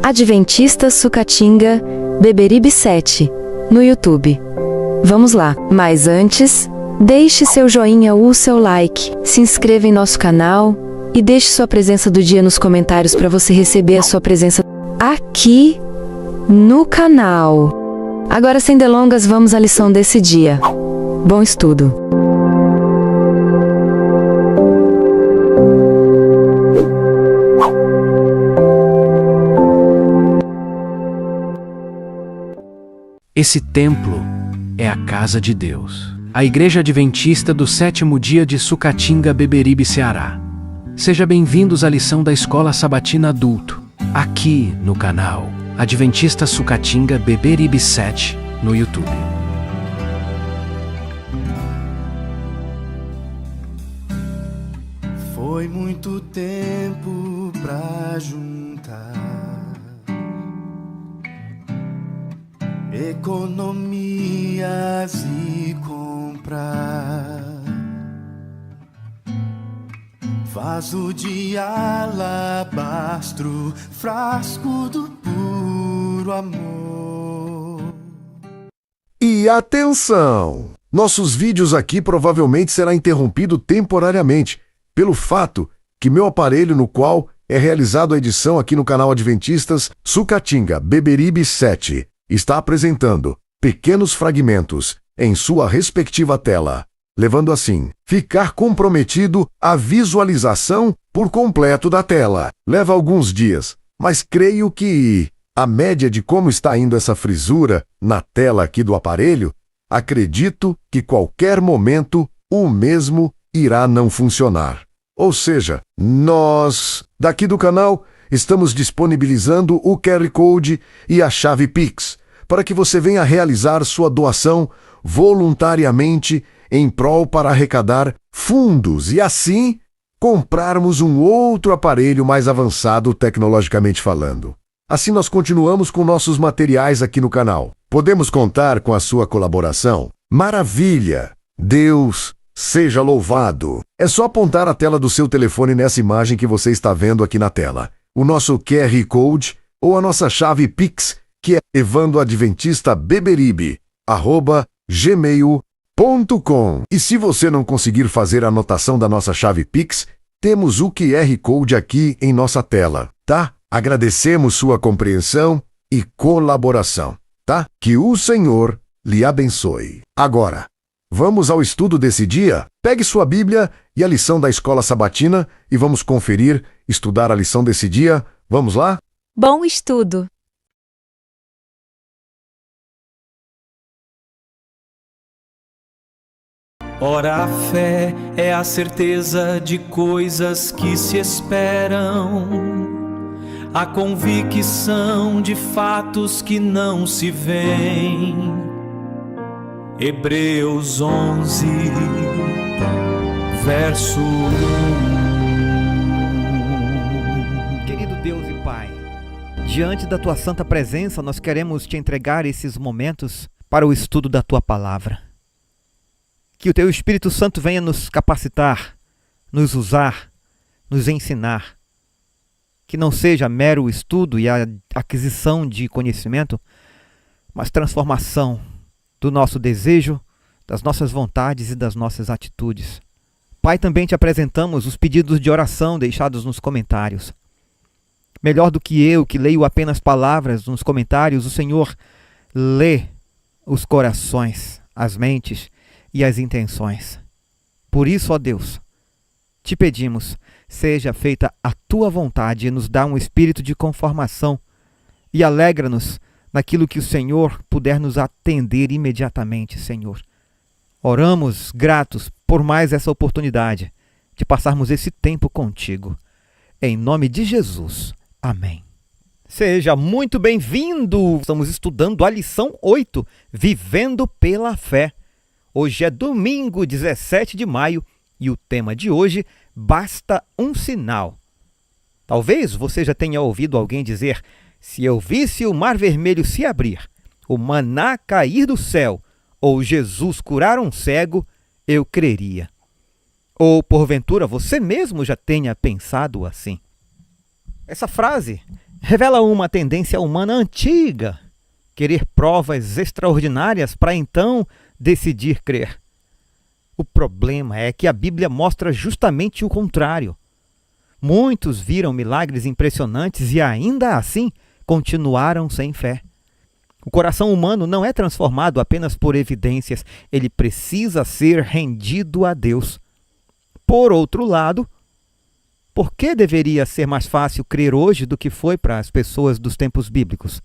Adventista Sucatinga, Beberibe 7, no YouTube. Vamos lá, mas antes, deixe seu joinha ou seu like, se inscreva em nosso canal e deixe sua presença do dia nos comentários para você receber a sua presença aqui no canal. Agora, sem delongas, vamos à lição desse dia. Bom estudo! Esse templo é a casa de Deus. A Igreja Adventista do Sétimo Dia de Sucatinga, Beberibe, Ceará. Seja bem-vindos à lição da Escola Sabatina Adulto, aqui no canal Adventista Sucatinga, Beberibe 7, no YouTube. Foi muito tempo pra juntar economias e comprar vaso de alabastro, frasco do puro amor. E atenção! Nossos vídeos aqui provavelmente será interrompido temporariamente pelo fato que meu aparelho no qual é realizado a edição aqui no canal Adventistas Sucatinga Beberibe 7 está apresentando pequenos fragmentos em sua respectiva tela, levando assim ficar comprometido a visualização por completo da tela. Leva alguns dias, mas creio que a média de como está indo essa frisura na tela aqui do aparelho, acredito que qualquer momento o mesmo irá não funcionar. Ou seja, nós, daqui do canal, estamos disponibilizando o QR Code e a chave Pix, para que você venha realizar sua doação voluntariamente em prol para arrecadar fundos e assim comprarmos um outro aparelho mais avançado tecnologicamente falando. Assim nós continuamos com nossos materiais aqui no canal. Podemos contar com a sua colaboração? Maravilha! Deus seja louvado! É só apontar a tela do seu telefone nessa imagem que você está vendo aqui na tela. O nosso QR Code ou a nossa chave Pix, que é evandoadventista@gmail.com. E se você não conseguir fazer a anotação da nossa chave Pix, temos o QR Code aqui em nossa tela, tá? Agradecemos sua compreensão e colaboração, tá? Que o Senhor lhe abençoe. Agora, vamos ao estudo desse dia? Pegue sua Bíblia e a lição da Escola Sabatina e vamos conferir, estudar a lição desse dia. Vamos lá? Bom estudo! Ora, a fé é a certeza de coisas que se esperam, a convicção de fatos que não se veem. Hebreus 11, verso 1. Querido Deus e Pai, diante da Tua santa presença, nós queremos Te entregar esses momentos para o estudo da Tua palavra. Que o Teu Espírito Santo venha nos capacitar, nos usar, nos ensinar. Que não seja mero estudo e a aquisição de conhecimento, mas transformação do nosso desejo, das nossas vontades e das nossas atitudes. Pai, também Te apresentamos os pedidos de oração deixados nos comentários. Melhor do que eu, que leio apenas palavras nos comentários, o Senhor lê os corações, as mentes e as intenções. Por isso, ó Deus, Te pedimos, seja feita a Tua vontade e nos dá um espírito de conformação e alegra-nos naquilo que o Senhor puder nos atender imediatamente, Senhor. Oramos gratos por mais essa oportunidade de passarmos esse tempo contigo. Em nome de Jesus. Amém. Seja muito bem-vindo! Estamos estudando a lição 8, Vivendo pela Fé. Hoje é domingo, 17 de maio, e o tema de hoje, basta um sinal. Talvez você já tenha ouvido alguém dizer: se eu visse o mar vermelho se abrir, o maná cair do céu, ou Jesus curar um cego, eu creria. Ou, porventura, você mesmo já tenha pensado assim. Essa frase revela uma tendência humana antiga, querer provas extraordinárias para então decidir crer. O problema é que a Bíblia mostra justamente o contrário. Muitos viram milagres impressionantes e ainda assim continuaram sem fé. O coração humano não é transformado apenas por evidências, ele precisa ser rendido a Deus. Por outro lado, por que deveria ser mais fácil crer hoje do que foi para as pessoas dos tempos bíblicos?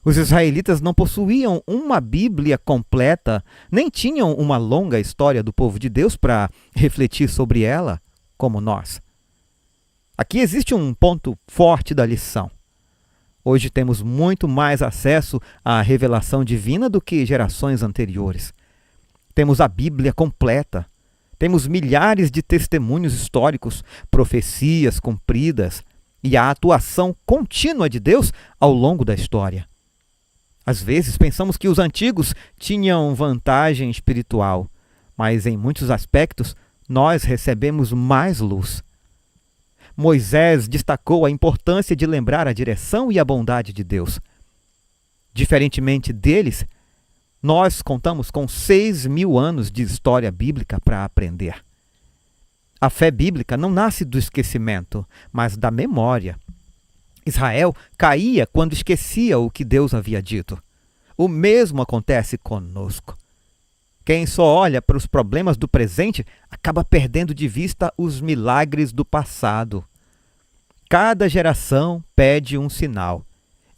Os israelitas não possuíam uma Bíblia completa, nem tinham uma longa história do povo de Deus para refletir sobre ela, como nós. Aqui existe um ponto forte da lição. Hoje temos muito mais acesso à revelação divina do que gerações anteriores. Temos a Bíblia completa. Temos milhares de testemunhos históricos, profecias cumpridas e a atuação contínua de Deus ao longo da história. Às vezes pensamos que os antigos tinham vantagem espiritual, mas em muitos aspectos nós recebemos mais luz. Moisés destacou a importância de lembrar a direção e a bondade de Deus. Diferentemente deles, nós contamos com 6.000 anos de história bíblica para aprender. A fé bíblica não nasce do esquecimento, mas da memória. Israel caía quando esquecia o que Deus havia dito. O mesmo acontece conosco. Quem só olha para os problemas do presente acaba perdendo de vista os milagres do passado. Cada geração pede um sinal,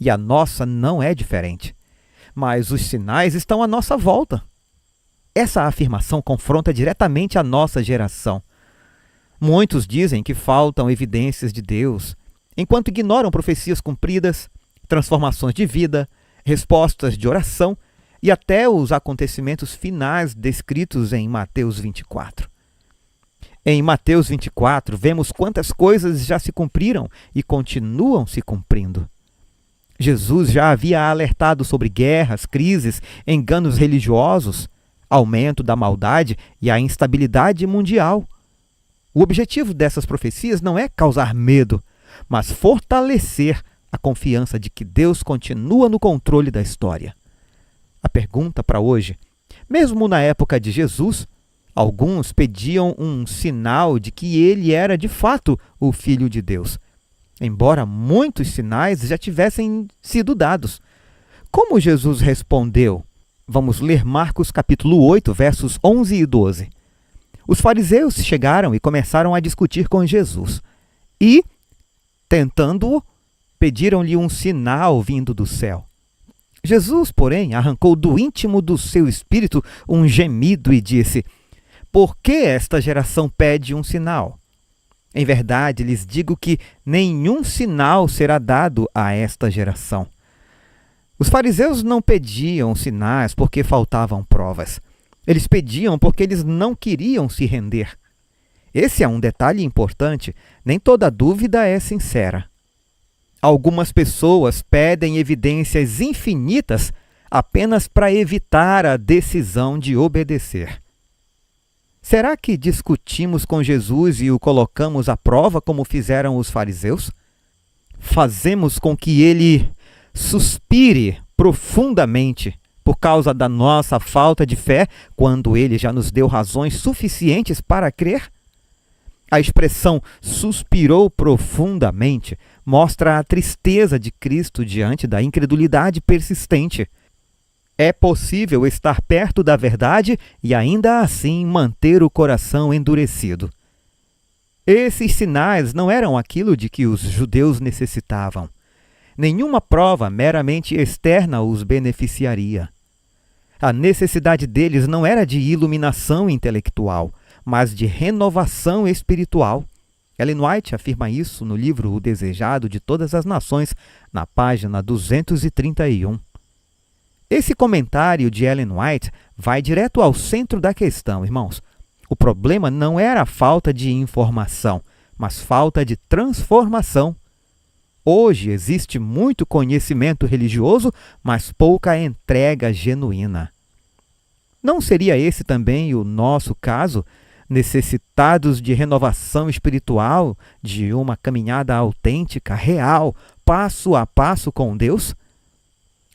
e a nossa não é diferente. Mas os sinais estão à nossa volta. Essa afirmação confronta diretamente a nossa geração. Muitos dizem que faltam evidências de Deus, enquanto ignoram profecias cumpridas, transformações de vida, respostas de oração e até os acontecimentos finais descritos em Mateus 24. Em Mateus 24, vemos quantas coisas já se cumpriram e continuam se cumprindo. Jesus já havia alertado sobre guerras, crises, enganos religiosos, aumento da maldade e a instabilidade mundial. O objetivo dessas profecias não é causar medo, mas fortalecer a confiança de que Deus continua no controle da história. A pergunta para hoje: mesmo na época de Jesus, alguns pediam um sinal de que ele era de fato o Filho de Deus, embora muitos sinais já tivessem sido dados. Como Jesus respondeu? Vamos ler Marcos capítulo 8, versos 11 e 12. Os fariseus chegaram e começaram a discutir com Jesus. E, tentando-o, pediram-lhe um sinal vindo do céu. Jesus, porém, arrancou do íntimo do seu espírito um gemido e disse: por que esta geração pede um sinal? Em verdade, lhes digo que nenhum sinal será dado a esta geração. Os fariseus não pediam sinais porque faltavam provas. Eles pediam porque eles não queriam se render. Esse é um detalhe importante, nem toda dúvida é sincera. Algumas pessoas pedem evidências infinitas apenas para evitar a decisão de obedecer. Será que discutimos com Jesus e o colocamos à prova como fizeram os fariseus? Fazemos com que ele suspire profundamente por causa da nossa falta de fé, quando ele já nos deu razões suficientes para crer? A expressão suspirou profundamente mostra a tristeza de Cristo diante da incredulidade persistente. É possível estar perto da verdade e ainda assim manter o coração endurecido. Esses sinais não eram aquilo de que os judeus necessitavam. Nenhuma prova meramente externa os beneficiaria. A necessidade deles não era de iluminação intelectual, mas de renovação espiritual. Ellen White afirma isso no livro O Desejado de Todas as Nações, na página 231. Esse comentário de Ellen White vai direto ao centro da questão, irmãos. O problema não era a falta de informação, mas falta de transformação. Hoje existe muito conhecimento religioso, mas pouca entrega genuína. Não seria esse também o nosso caso? Necessitados de renovação espiritual, de uma caminhada autêntica, real, passo a passo com Deus?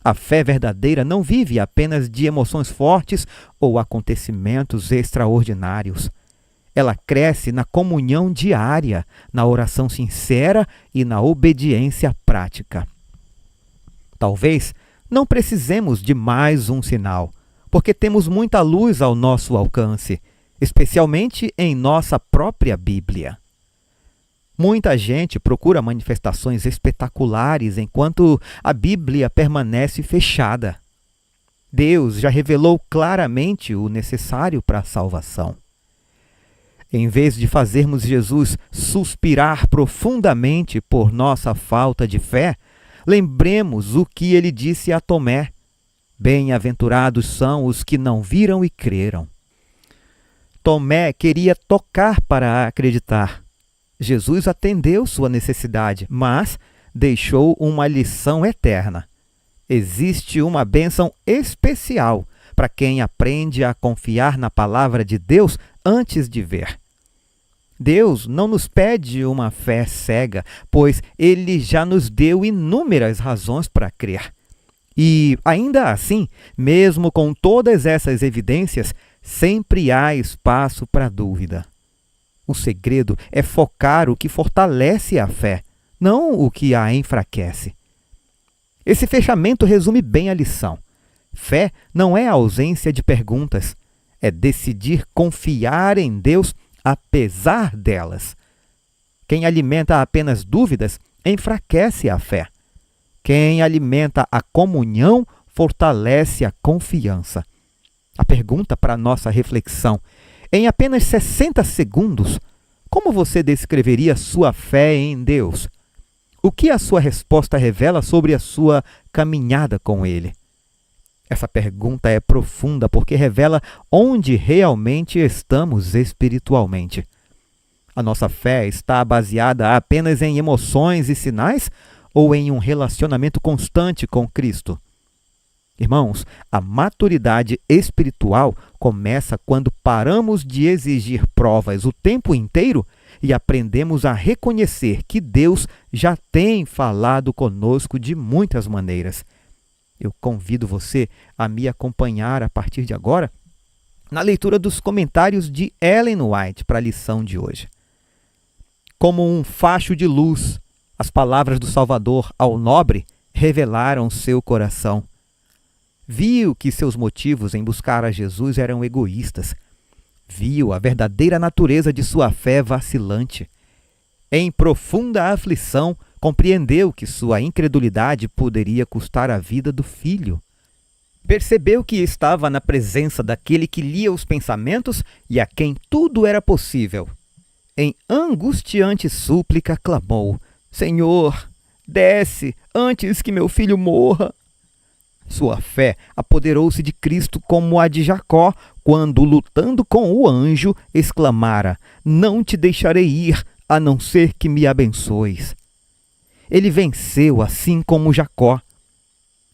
A fé verdadeira não vive apenas de emoções fortes ou acontecimentos extraordinários. Ela cresce na comunhão diária, na oração sincera e na obediência prática. Talvez não precisemos de mais um sinal, porque temos muita luz ao nosso alcance, especialmente em nossa própria Bíblia. Muita gente procura manifestações espetaculares enquanto a Bíblia permanece fechada. Deus já revelou claramente o necessário para a salvação. Em vez de fazermos Jesus suspirar profundamente por nossa falta de fé, lembremos o que ele disse a Tomé: bem-aventurados são os que não viram e creram. Tomé queria tocar para acreditar. Jesus atendeu sua necessidade, mas deixou uma lição eterna. Existe uma bênção especial para quem aprende a confiar na palavra de Deus antes de ver. Deus não nos pede uma fé cega, pois Ele já nos deu inúmeras razões para crer. E, ainda assim, mesmo com todas essas evidências, sempre há espaço para dúvida. O segredo é focar o que fortalece a fé, não o que a enfraquece. Esse fechamento resume bem a lição. Fé não é a ausência de perguntas, é decidir confiar em Deus apesar delas. Quem alimenta apenas dúvidas enfraquece a fé. Quem alimenta a comunhão fortalece a confiança. A pergunta para nossa reflexão: em apenas 60 segundos, como você descreveria sua fé em Deus? O que a sua resposta revela sobre a sua caminhada com Ele? Essa pergunta é profunda porque revela onde realmente estamos espiritualmente. A nossa fé está baseada apenas em emoções e sinais ou em um relacionamento constante com Cristo? Irmãos, a maturidade espiritual começa quando paramos de exigir provas o tempo inteiro e aprendemos a reconhecer que Deus já tem falado conosco de muitas maneiras. Eu convido você a me acompanhar a partir de agora na leitura dos comentários de Ellen White para a lição de hoje. Como um facho de luz, as palavras do Salvador ao nobre revelaram seu coração. Viu que seus motivos em buscar a Jesus eram egoístas. Viu a verdadeira natureza de sua fé vacilante. Em profunda aflição, compreendeu que sua incredulidade poderia custar a vida do filho. Percebeu que estava na presença daquele que lia os pensamentos e a quem tudo era possível. Em angustiante súplica clamou: Senhor, desce antes que meu filho morra. Sua fé apoderou-se de Cristo como a de Jacó, quando, lutando com o anjo, exclamara: Não te deixarei ir, a não ser que me abençoes. Ele venceu assim como Jacó.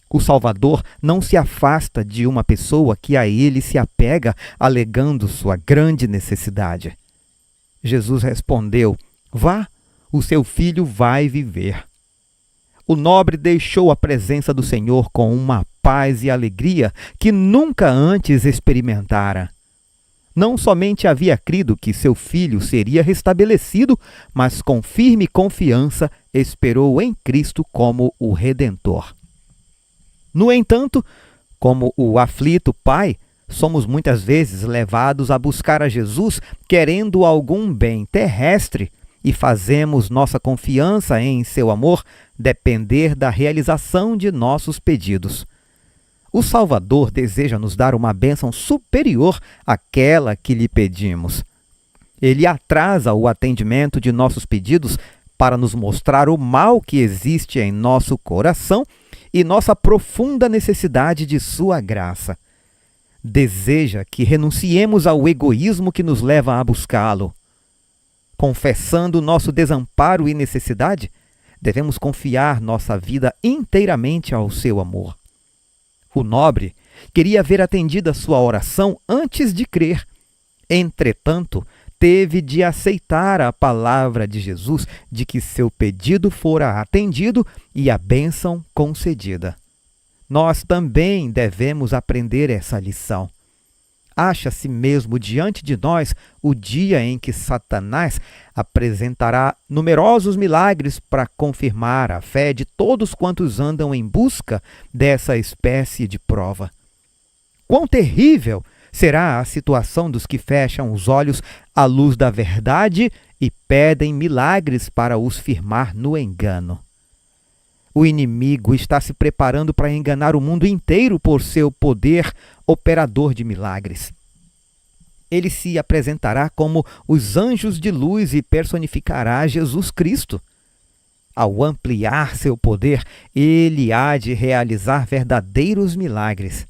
O Salvador não se afasta de uma pessoa que a ele se apega, alegando sua grande necessidade. Jesus respondeu: Vá, o seu filho vai viver. O nobre deixou a presença do Senhor com uma paz e alegria que nunca antes experimentara. Não somente havia crido que seu filho seria restabelecido, mas com firme confiança esperou em Cristo como o Redentor. No entanto, como o aflito pai, somos muitas vezes levados a buscar a Jesus querendo algum bem terrestre e fazemos nossa confiança em seu amor depender da realização de nossos pedidos. O Salvador deseja nos dar uma bênção superior àquela que lhe pedimos. Ele atrasa o atendimento de nossos pedidos para nos mostrar o mal que existe em nosso coração e nossa profunda necessidade de sua graça. Deseja que renunciemos ao egoísmo que nos leva a buscá-lo. Confessando nosso desamparo e necessidade, devemos confiar nossa vida inteiramente ao seu amor. O nobre queria ver atendida sua oração antes de crer. Entretanto, teve de aceitar a palavra de Jesus de que seu pedido fora atendido e a bênção concedida. Nós também devemos aprender essa lição. Acha-se mesmo diante de nós o dia em que Satanás apresentará numerosos milagres para confirmar a fé de todos quantos andam em busca dessa espécie de prova. Quão terrível será a situação dos que fecham os olhos à luz da verdade e pedem milagres para os firmar no engano. O inimigo está se preparando para enganar o mundo inteiro por seu poder operador de milagres. Ele se apresentará como os anjos de luz e personificará Jesus Cristo. Ao ampliar seu poder, ele há de realizar verdadeiros milagres.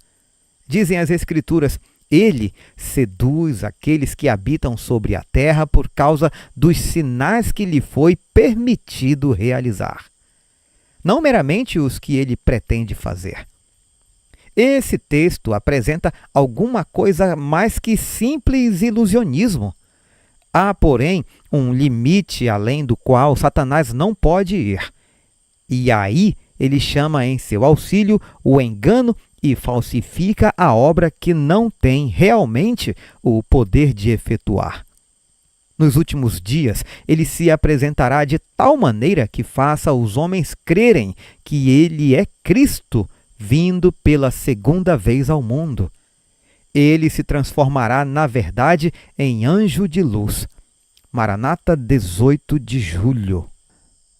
Dizem as Escrituras: ele seduz aqueles que habitam sobre a terra por causa dos sinais que lhe foi permitido realizar. Não meramente os que ele pretende fazer. Esse texto apresenta alguma coisa mais que simples ilusionismo. Há, porém, um limite além do qual Satanás não pode ir. E aí ele chama em seu auxílio o engano e falsifica a obra que não tem realmente o poder de efetuar. Nos últimos dias, ele se apresentará de tal maneira que faça os homens crerem que ele é Cristo, vindo pela segunda vez ao mundo. Ele se transformará, na verdade, em anjo de luz. Maranata, 18 de julho.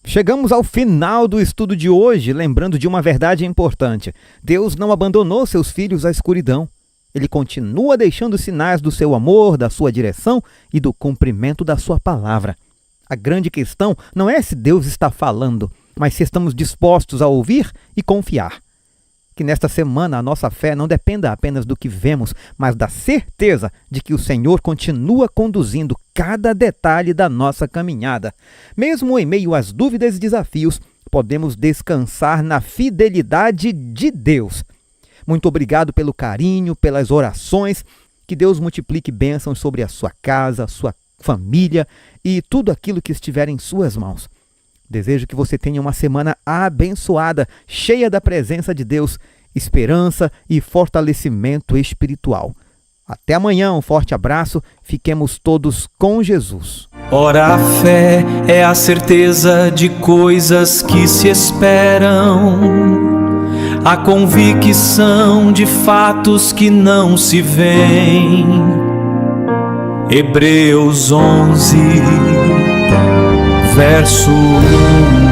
Chegamos ao final do estudo de hoje, lembrando de uma verdade importante. Deus não abandonou seus filhos à escuridão. Ele continua deixando sinais do seu amor, da sua direção e do cumprimento da sua palavra. A grande questão não é se Deus está falando, mas se estamos dispostos a ouvir e confiar. Que nesta semana a nossa fé não dependa apenas do que vemos, mas da certeza de que o Senhor continua conduzindo cada detalhe da nossa caminhada. Mesmo em meio às dúvidas e desafios, podemos descansar na fidelidade de Deus. Muito obrigado pelo carinho, pelas orações. Que Deus multiplique bênçãos sobre a sua casa, a sua família e tudo aquilo que estiver em suas mãos. Desejo que você tenha uma semana abençoada, cheia da presença de Deus, esperança e fortalecimento espiritual. Até amanhã, um forte abraço, fiquemos todos com Jesus. Ora, a fé é a certeza de coisas que se esperam, a convicção de fatos que não se veem. Hebreus 11, verso 1.